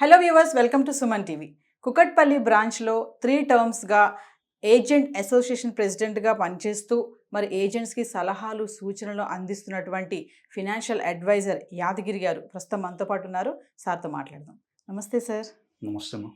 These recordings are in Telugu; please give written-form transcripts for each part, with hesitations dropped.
Hello viewers, welcome to Suman TV. Kukatpally బ్రాంచ్లో 3 టర్మ్స్గా ఏజెంట్ అసోసియేషన్ ప్రెసిడెంట్గా పనిచేస్తూ మరి ఏజెంట్స్కి సలహాలు సూచనలు అందిస్తున్నటువంటి ఫినాన్షియల్ అడ్వైజర్ యాదగిరి గారు ప్రస్తుతం మనతో పాటు ఉన్నారు. సార్తో మాట్లాడదాం. నమస్తే సార్. నమస్తే అమ్మా.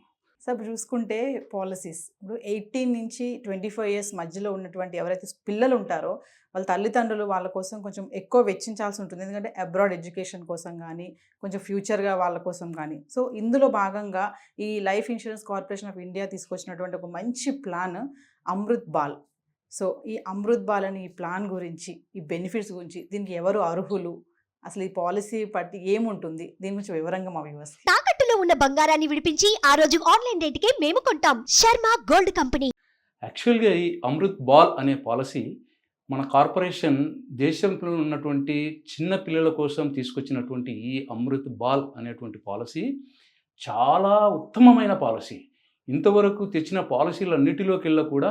సార్, చూసుకుంటే పాలసీస్ ఇప్పుడు 18 నుంచి 25 ఇయర్స్ మధ్యలో ఉన్నటువంటి ఎవరైతే పిల్లలు ఉంటారో వాళ్ళ తల్లిదండ్రులు వాళ్ళ కోసం కొంచెం ఎక్కువ వెచ్చించాల్సి ఉంటుంది. ఎందుకంటే అబ్రాడ్ ఎడ్యుకేషన్ కోసం కానీ కొంచెం ఫ్యూచర్గా వాళ్ళ కోసం కానీ. సో ఇందులో భాగంగా ఈ life insurance corporation of India తీసుకొచ్చినటువంటి ఒక మంచి ప్లాన్ అమృత్ బాల్. సో ఈ అమృత్ బాల్ అని ఈ ప్లాన్ గురించి, ఈ బెనిఫిట్స్ గురించి, దీనికి ఎవరు అర్హులు, అసలు ఈ పాలసీ పట్టి ఏముంటుంది, దీని గురించి వివరంగా మా వ్యూవర్స్. తాకట్టులో ఉన్న బంగారాన్ని విడిపించి ఆ రోజు ఆన్లైన్ రేటుకే మేము కొంటాం. Sharma gold company. యాక్చువల్గా ఈ అమృత్ బాల్ అనే పాలసీ మన కార్పొరేషన్ దేశంలో ఉన్నటువంటి చిన్న పిల్లల కోసం తీసుకొచ్చినటువంటి ఈ అమృత్ బాల్ అనేటువంటి పాలసీ చాలా ఉత్తమమైన పాలసీ. ఇంతవరకు తెచ్చిన పాలసీలన్నిటిలోకెల్లా కూడా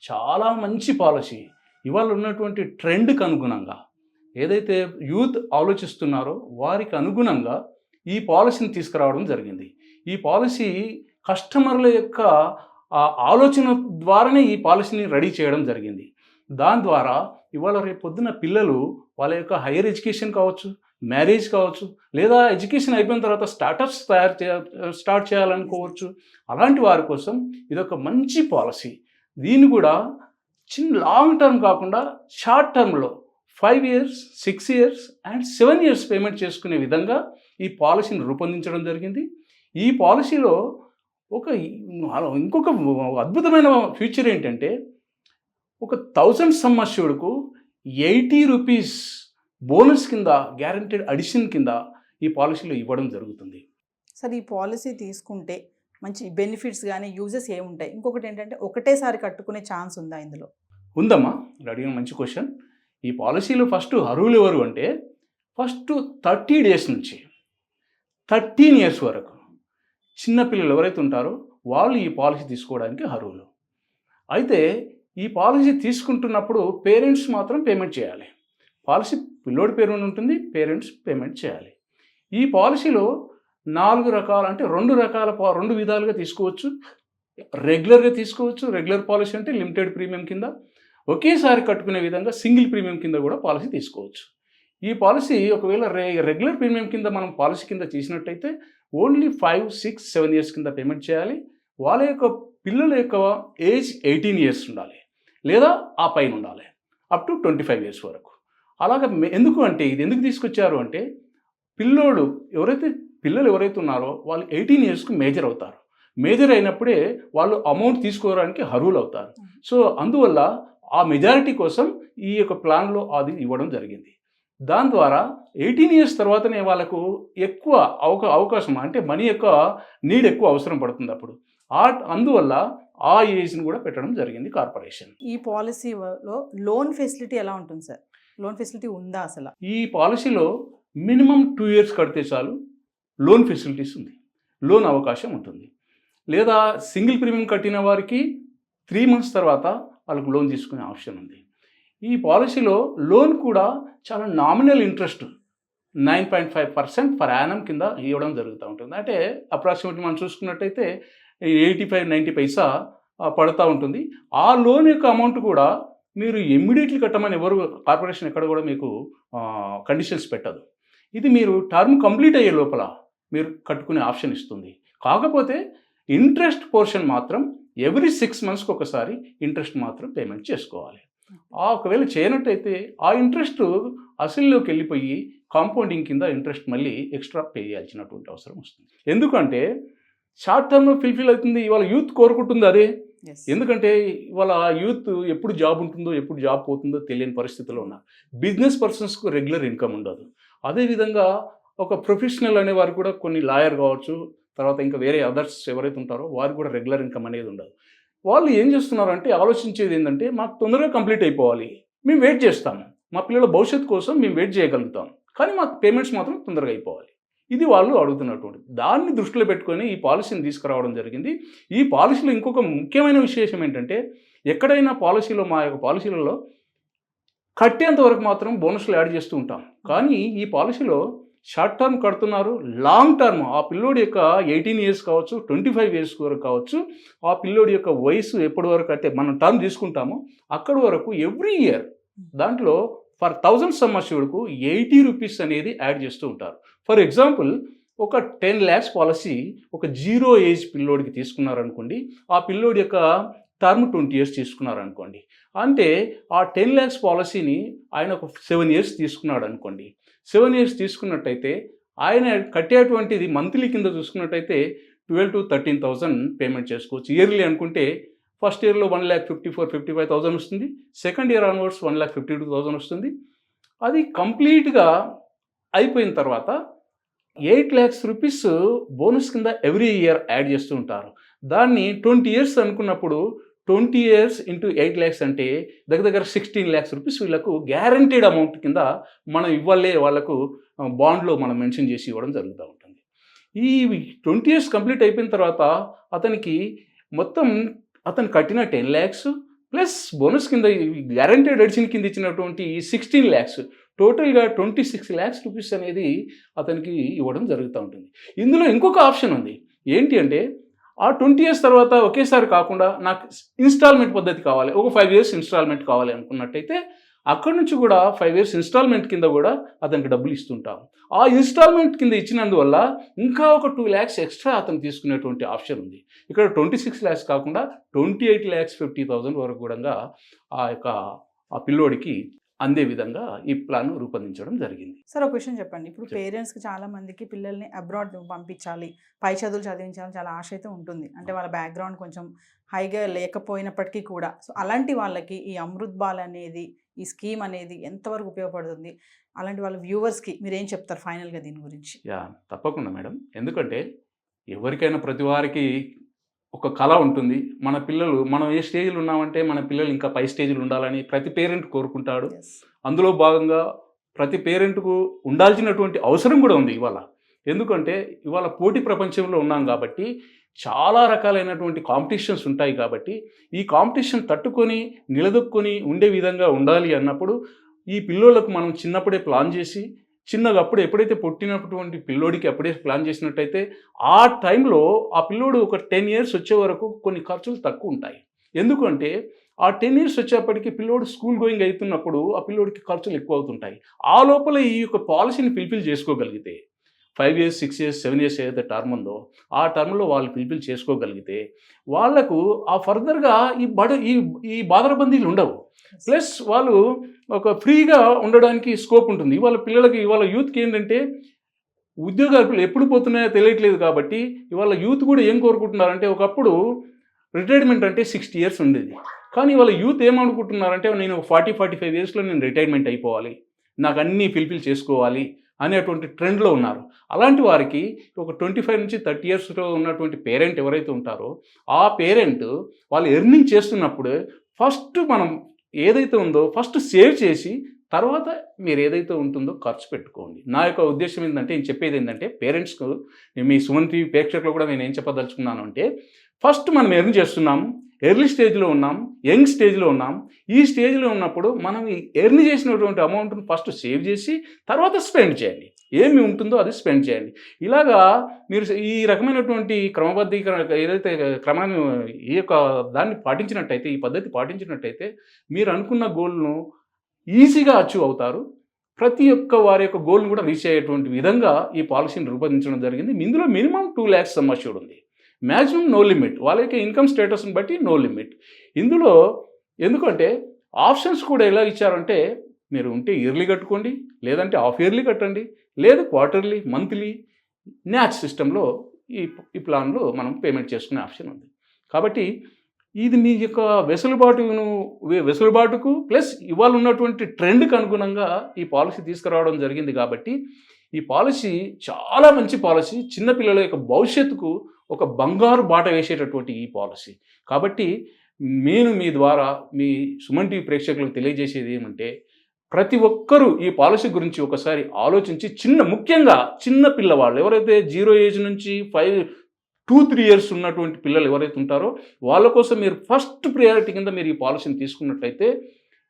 చాలా మంచి పాలసీ. ఇవాళ ఉన్నటువంటి ట్రెండ్కి అనుగుణంగా ఏదైతే యూత్ ఆలోచిస్తున్నారో వారికి అనుగుణంగా ఈ పాలసీని తీసుకురావడం జరిగింది. ఈ పాలసీ కస్టమర్ల యొక్క ఆలోచన ద్వారానే ఈ పాలసీని రెడీ చేయడం జరిగింది. దాని ద్వారా ఇవాళ రేపు పొద్దున పిల్లలు వాళ్ళ యొక్క హైయర్ ఎడ్యుకేషన్ కావచ్చు, మ్యారేజ్ కావచ్చు, లేదా ఎడ్యుకేషన్ అయిపోయిన తర్వాత స్టార్టప్స్ స్టార్ట్ చేయాలనుకోవచ్చు. అలాంటి వారి కోసం ఇదొక మంచి పాలసీ. దీన్ని కూడా లాంగ్ టర్మ్ కాకుండా షార్ట్ టర్మ్లో 5 years, 6 years and 7 years payment చేసుకునే విధంగా ఈ పాలసీని రూపొందించడం జరిగింది. ఈ పాలసీలో ఇంకొక అద్భుతమైన ఫీచర్ ఏంటంటే, ఒక 1000 సమ్ అష్యూర్డ్కు 80 రూపీస్ బోనస్ కింద, గ్యారంటీడ్ అడిషన్ కింద ఈ పాలసీలో ఇవ్వడం జరుగుతుంది. సార్, ఈ పాలసీ తీసుకుంటే మంచి బెనిఫిట్స్ కానీ యూజెస్ ఏముంటాయి? ఇంకొకటి ఏంటంటే, ఒకటేసారి కట్టుకునే ఛాన్స్ ఉందా ఇందులో? ఉందమ్మా, అడిగిన మంచి క్వశ్చన్. ఈ పాలసీలో ఫస్ట్ అర్హులు ఎవరు అంటే, ఫస్ట్ 30 days నుంచి 13 years వరకు చిన్నపిల్లలు ఎవరైతే ఉంటారో వాళ్ళు ఈ పాలసీ తీసుకోవడానికి అర్హులు. అయితే ఈ పాలసీ తీసుకుంటున్నప్పుడు పేరెంట్స్ మాత్రం పేమెంట్ చేయాలి. పాలసీ పిల్లోడి పేరు ఉంటుంది, పేరెంట్స్ పేమెంట్ చేయాలి. ఈ పాలసీలో 4 రకాల, అంటే 2 విధాలుగా తీసుకోవచ్చు. రెగ్యులర్గా తీసుకోవచ్చు. రెగ్యులర్ పాలసీ అంటే లిమిటెడ్ ప్రీమియం కింద, ఒకేసారి కట్టుకునే విధంగా సింగిల్ ప్రీమియం కింద కూడా పాలసీ తీసుకోవచ్చు. ఈ పాలసీ ఒకవేళ రెగ్యులర్ ప్రీమియం కింద మనం పాలసీ కింద చేసినట్టయితే ఓన్లీ 5, 6, 7 years కింద పేమెంట్ చేయాలి. వాళ్ళ యొక్క పిల్లల యొక్క ఏజ్ 18 years ఉండాలి, లేదా ఆ పైన ఉండాలి, అప్ టు 25 years వరకు. అలాగే ఎందుకు అంటే, ఇది ఎందుకు తీసుకొచ్చారు అంటే, పిల్లలు ఎవరైతే ఉన్నారో వాళ్ళు 18 yearsకు మేజర్ అవుతారు. మేజర్ అయినప్పుడే వాళ్ళు అమౌంట్ తీసుకోవడానికి అర్హులు అవుతారు. సో అందువల్ల ఆ మెజారిటీ కోసం ఈ యొక్క ప్లాన్లో అది ఇవ్వడం జరిగింది. దాని ద్వారా 18 years తర్వాతనే వాళ్ళకు ఎక్కువ అవకాశం, అంటే మనీ యొక్క నీడ్ ఎక్కువ అవసరం పడుతుంది అప్పుడు. అందువల్ల ఆ ఏజ్ని కూడా పెట్టడం జరిగింది కార్పొరేషన్. ఈ పాలసీలో లోన్ ఫెసిలిటీ ఎలా ఉంటుంది సార్? లోన్ ఫెసిలిటీ ఉందా అసలు? ఈ పాలసీలో మినిమం 2 years కడితే చాలు లోన్ ఫెసిలిటీస్ ఉంది, లోన్ అవకాశం ఉంటుంది. లేదా సింగిల్ ప్రీమియం కట్టిన వారికి 3 months తర్వాత వాళ్ళకు లోన్ తీసుకునే ఆప్షన్ ఉంది. ఈ పాలసీలో లోన్ కూడా చాలా నామినల్ ఇంట్రెస్ట్ 9.5% పర్ యానం కింద ఇవ్వడం జరుగుతూ ఉంటుంది. అంటే అప్రాక్సిమేట్లీ మనం చూసుకున్నట్టయితే 85-90 పైసా పడుతూ ఉంటుంది. ఆ లోన్ యొక్క అమౌంట్ కూడా మీరు ఇమ్మీడియట్లీ కట్టమని ఎవరు కార్పొరేషన్ ఎక్కడ కూడా మీకు కండిషన్స్ పెట్టదు. ఇది మీరు టర్మ్ కంప్లీట్ అయ్యే లోపల మీరు కట్టుకునే ఆప్షన్ ఇస్తుంది. కాకపోతే ఇంట్రెస్ట్ పోర్షన్ మాత్రం ఎవ్రీ 6 monthsకి ఒకసారి ఇంట్రెస్ట్ మాత్రం పేమెంట్ చేసుకోవాలి. ఒకవేళ చేయనట్టయితే ఆ ఇంట్రెస్ట్ అసలులోకి వెళ్ళిపోయి కాంపౌండింగ్ కింద ఇంట్రెస్ట్ మళ్ళీ ఎక్స్ట్రా పే చేయాల్సినటువంటి అవసరం వస్తుంది. ఎందుకంటే షార్ట్ టర్మ్లో ఫుల్ఫిల్ అవుతుంది. ఇవాళ యూత్ కోరుకుంటుంది అదే. ఎందుకంటే ఇవాళ యూత్ ఎప్పుడు జాబ్ ఉంటుందో, ఎప్పుడు జాబ్ పోతుందో తెలియని పరిస్థితిలో ఉన్నారు. బిజినెస్ పర్సన్స్కు రెగ్యులర్ ఇన్కమ్ ఉండదు. అదేవిధంగా ఒక ప్రొఫెషనల్ అనేవారు కూడా, కొన్ని లాయర్ కావచ్చు, తర్వాత ఇంకా వేరే అదర్స్ ఎవరైతే ఉంటారో వారికి కూడా రెగ్యులర్ ఇన్కమ్ అనేది ఉండదు. వాళ్ళు ఏం చేస్తున్నారంటే, ఆలోచించేది ఏంటంటే, మాకు తొందరగా కంప్లీట్ అయిపోవాలి, మేము వెయిట్ చేస్తాము, మా పిల్లల భవిష్యత్తు కోసం మేము వెయిట్ చేయగలుగుతాం, కానీ మాకు పేమెంట్స్ మాత్రం తొందరగా అయిపోవాలి. ఇది వాళ్ళు అడుగుతున్నటువంటి దాన్ని దృష్టిలో పెట్టుకొని ఈ పాలసీని తీసుకురావడం జరిగింది. ఈ పాలసీలో ఇంకొక ముఖ్యమైన విశేషం ఏంటంటే, ఎక్కడైనా పాలసీలో, మా యొక్క పాలసీలలో కట్టేంత వరకు మాత్రం బోనస్లు యాడ్ చేస్తూ ఉంటాం. కానీ ఈ పాలసీలో షార్ట్ టర్మ్ కడుతున్నారు, లాంగ్ టర్మ్ ఆ పిల్లోడి యొక్క 18 ఇయర్స్ కావచ్చు, 25 ఇయర్స్ వరకు కావచ్చు, ఆ పిల్లోడి యొక్క వయసు ఎప్పటి వరకు అయితే మనం టర్మ్ తీసుకుంటామో అక్కడి వరకు ఎవ్రీ ఇయర్ దాంట్లో ఫర్ 1000 సమ్ అష్యూర్డ్కు 80 రూపీస్ అనేది యాడ్ చేస్తూ ఉంటారు. ఫర్ ఎగ్జాంపుల్ ఒక 10 lakhs పాలసీ ఒక 0 ఏజ్ పిల్లోడికి తీసుకున్నారనుకోండి, ఆ పిల్లోడి యొక్క టర్మ్ 20 ఇయర్స్ తీసుకున్నారనుకోండి, అంటే ఆ 10 lakhs పాలసీని ఆయన ఒక 7 ఇయర్స్ తీసుకున్నాడు అనుకోండి. 7 ఇయర్స్ తీసుకున్నట్టయితే ఆయన కట్టేటువంటిది మంత్లీ కింద చూసుకున్నట్టయితే 12,000 to 13,000 పేమెంట్ చేసుకోవచ్చు. ఇయర్లీ అనుకుంటే ఫస్ట్ ఇయర్లో 1,54,55,000 వస్తుంది, సెకండ్ ఇయర్ ఆన్వర్డ్స్ 1,52,000 వస్తుంది. అది కంప్లీట్గా అయిపోయిన తర్వాత 8 lakhs రూపీస్ బోనస్ కింద ఎవ్రీ ఇయర్ యాడ్ చేస్తూ ఉంటారు. దాన్ని 20 ఇయర్స్ అనుకున్నప్పుడు 20 ఇయర్స్ ఇంటూ 8 lakhs అంటే దగ్గర 16 lakhs రూపీస్ వీళ్ళకు గ్యారంటీడ్ అమౌంట్ కింద మనం ఇవ్వాలే వాళ్ళకు బాండ్లో మనం మెన్షన్ చేసి ఇవ్వడం జరుగుతూ ఉంటుంది. ఈ 20 ఇయర్స్ కంప్లీట్ అయిపోయిన తర్వాత అతనికి మొత్తం అతను కట్టిన 10 lakhs ప్లస్ బోనస్ కింద గ్యారంటీడ్ ఎడిషన్ కింద ఇచ్చినటువంటి 16 lakhs టోటల్గా 26 lakhs రూపీస్ అనేది అతనికి ఇవ్వడం జరుగుతూ ఉంటుంది. ఇందులో ఇంకొక ఆప్షన్ ఉంది. ఏంటి అంటే ఆ 20 ఇయర్స్ తర్వాత ఒకేసారి కాకుండా నాకు ఇన్స్టాల్మెంట్ పద్ధతి కావాలి, ఒక 5 years ఇన్స్టాల్మెంట్ కావాలి అనుకున్నట్టయితే అక్కడి నుంచి కూడా 5 years ఇన్స్టాల్మెంట్ కింద కూడా అతనికి డబ్బులు ఇస్తుంటాం. ఆ ఇన్స్టాల్మెంట్ కింద ఇచ్చినందువల్ల ఇంకా ఒక 2 lakhs ఎక్స్ట్రా అతను తీసుకునేటువంటి ఆప్షన్ ఉంది. ఇక్కడ 26 lakhs కాకుండా 28,50,000 వరకు కూడా ఆ పిల్లోడికి అందే విధంగా ఈ ప్లాన్ రూపొందించడం జరిగింది. సార్ ఒక విషయం చెప్పండి, ఇప్పుడు పేరెంట్స్కి చాలా మందికి పిల్లల్ని అబ్రాడ్ పంపించాలి, పై చదువులు చదివించాలని చాలా ఆశ అయితే ఉంటుంది. అంటే వాళ్ళ బ్యాక్గ్రౌండ్ కొంచెం హైగా లేకపోయినప్పటికీ కూడా. సో అలాంటి వాళ్ళకి ఈ అమృత్ బాల్ అనేది, ఈ స్కీమ్ అనేది ఎంతవరకు ఉపయోగపడుతుంది? అలాంటి వాళ్ళ వ్యూవర్స్కి మీరు ఏం చెప్తారు ఫైనల్గా దీని గురించి? తప్పకుండా మేడం. ఎందుకంటే ఎవరికైనా ప్రతి వారికి ఒక కళ ఉంటుంది. మన పిల్లలు మనం ఏ స్టేజ్లో ఉన్నామంటే మన పిల్లలు ఇంకా పై స్టేజ్లో ఉండాలని ప్రతి పేరెంట్ కోరుకుంటాడు. అందులో భాగంగా ప్రతి పేరెంట్కు ఉండాల్సినటువంటి అవసరం కూడా ఉంది ఇవాళ. ఎందుకంటే ఇవాళ పోటీ ప్రపంచంలో ఉన్నాం కాబట్టి చాలా రకాలైనటువంటి కాంపిటీషన్స్ ఉంటాయి. కాబట్టి ఈ కాంపిటీషన్ తట్టుకొని నిలదొక్కుని ఉండే విధంగా ఉండాలి అన్నప్పుడు ఈ పిల్లోళ్ళకు మనం చిన్నప్పుడే ప్లాన్ చేసి చిన్నగా అప్పుడు ఎప్పుడైతే పుట్టినటువంటి పిల్లోడికి అప్పుడే ప్లాన్ చేసినట్టయితే ఆ టైంలో ఆ పిల్లోడు ఒక 10 years వచ్చే వరకు కొన్ని ఖర్చులు తక్కువ ఉంటాయి. ఎందుకంటే ఆ 10 years వచ్చేప్పటికి పిల్లోడు స్కూల్ గోయింగ్ అవుతున్నప్పుడు ఆ పిల్లోడికి ఖర్చులు ఎక్కువ అవుతుంటాయి. ఆ లోపల ఈ యొక్క పాలసీని ఫుల్ఫిల్ చేసుకోగలిగితే 5 years, 6 years, 7 years ఏదైతే టర్మ్ ఉందో ఆ టర్మ్లో వాళ్ళు ఫుల్ఫిల్ చేసుకోగలిగితే వాళ్ళకు ఆ ఫర్దర్గా ఈ బాధరబందీలు ఉండవు. ప్లస్ వాళ్ళు ఒక ఫ్రీగా ఉండడానికి స్కోప్ ఉంటుంది. ఇవాళ పిల్లలకి ఇవాళ యూత్కి ఏంటంటే ఉద్యోగాలు ఎప్పుడు పోతున్నాయో తెలియట్లేదు. కాబట్టి ఇవాళ యూత్ కూడా ఏం కోరుకుంటున్నారంటే ఒకప్పుడు రిటైర్మెంట్ అంటే 60 years ఉండేది. కానీ ఇవాళ యూత్ ఏమనుకుంటున్నారంటే నేను 40-45 yearsలో నేను రిటైర్మెంట్ అయిపోవాలి, నాకు అన్నీ ఫుల్ఫిల్ చేసుకోవాలి అనేటువంటి ట్రెండ్లో ఉన్నారు. అలాంటి వారికి ఒక 25 నుంచి 30 yearsలో ఉన్నటువంటి పేరెంట్ ఎవరైతే ఉంటారో ఆ పేరెంట్ వాళ్ళు ఎర్నింగ్ చేస్తున్నప్పుడు ఫస్ట్ మనం ఏదైతే ఉందో ఫస్ట్ సేవ్ చేసి తర్వాత మీరు ఏదైతే ఉంటుందో ఖర్చు పెట్టుకోండి. నా యొక్క ఉద్దేశం ఏంటంటే నేను చెప్పేది ఏంటంటే పేరెంట్స్కు మీ సుమన్ టీవీ ప్రేక్షకులు కూడా నేను ఏం చెప్పదలుచుకున్నాను అంటే ఫస్ట్ మనం ఎర్న్ చేస్తున్నాము, ఎర్లీ స్టేజ్లో ఉన్నాం, యంగ్ స్టేజ్లో ఉన్నాం. ఈ స్టేజ్లో ఉన్నప్పుడు మనం ఈ ఎర్న్ చేసినటువంటి అమౌంట్ని ఫస్ట్ సేవ్ చేసి తర్వాత స్పెండ్ చేయండి. ఏమి ఉంటుందో అది స్పెండ్ చేయండి. ఇలాగా మీరు ఈ రకమైనటువంటి క్రమబద్ధీకరణ ఏదైతే క్రమాన్ని ఈ యొక్క దాన్ని పాటించినట్టయితే, ఈ పద్ధతి పాటించినట్టయితే మీరు అనుకున్న గోల్ను ఈజీగా అచీవ్ అవుతారు. ప్రతి ఒక్క వారి యొక్క గోల్ను కూడా రీచ్ అయ్యేటువంటి విధంగా ఈ పాలసీని రూపొందించడం జరిగింది. ఇందులో మినిమం 2 lakhs సమ్ అష్యూర్డ్ ఉంది, మ్యాక్సిమం నో లిమిట్, వాళ్ళ యొక్క ఇన్కమ్ స్టేటస్ని బట్టి నో లిమిట్. ఇందులో ఎందుకంటే ఆప్షన్స్ కూడా ఎలా ఇచ్చారంటే మీరు ఉంటే ఇయర్లీ కట్టుకోండి, లేదంటే హాఫ్ ఇయర్లీ కట్టండి, లేదు క్వార్టర్లీ, మంత్లీ, న్యాచ్ సిస్టంలో ఈ ప్లాన్లో మనం పేమెంట్ చేసుకునే ఆప్షన్ ఉంది. కాబట్టి ఇది మీ యొక్క వెసులుబాటుకు ప్లస్ ఇవాళ ఉన్నటువంటి ట్రెండ్కి అనుగుణంగా ఈ పాలసీ తీసుకురావడం జరిగింది. కాబట్టి ఈ పాలసీ చాలా మంచి పాలసీ, చిన్నపిల్లల యొక్క భవిష్యత్తుకు ఒక బంగారు బాట వేసేటటువంటి ఈ పాలసీ. కాబట్టి నేను మీ ద్వారా మీ సుమన్ టీవీ ప్రేక్షకులకు తెలియజేసేది ఏమంటే ప్రతి ఒక్కరూ ఈ పాలసీ గురించి ఒకసారి ఆలోచించి ముఖ్యంగా చిన్న పిల్లవాళ్ళు ఎవరైతే 0 ఏజ్ నుంచి 2-3 years ఉన్నటువంటి పిల్లలు ఎవరైతే ఉంటారో వాళ్ళ కోసం మీరు ఫస్ట్ ప్రయారిటీ కింద మీరు ఈ పాలసీని తీసుకున్నట్టయితే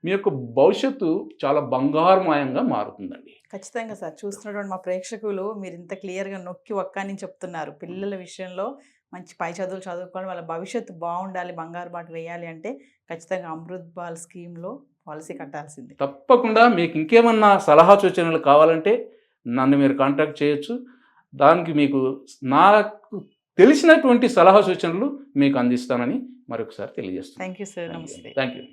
మీ యొక్క భవిష్యత్తు చాలా బంగారుమయంగా మారుతుందండి. ఖచ్చితంగా సార్, చూస్తున్నటువంటి మా ప్రేక్షకులు మీరు ఇంత క్లియర్గా నొక్కి ఒక్కని చెప్తున్నారు. పిల్లల విషయంలో మంచి పై చదువులు చదువుకోవాలి, వాళ్ళ భవిష్యత్తు బాగుండాలి, బంగారు బాట వేయాలి అంటే ఖచ్చితంగా అమృత్ బాల్ స్కీమ్లో పాలసీ కట్టాల్సిందే. తప్పకుండా మీకు ఇంకేమన్నా సలహా సూచనలు కావాలంటే నన్ను మీరు కాంటాక్ట్ చేయొచ్చు. దానికి మీకు నాకు తెలిసినటువంటి సలహా సూచనలు మీకు అందిస్తానని మరొకసారి తెలియజేస్తాను. థ్యాంక్ యూ సార్, నమస్తే. Thank you.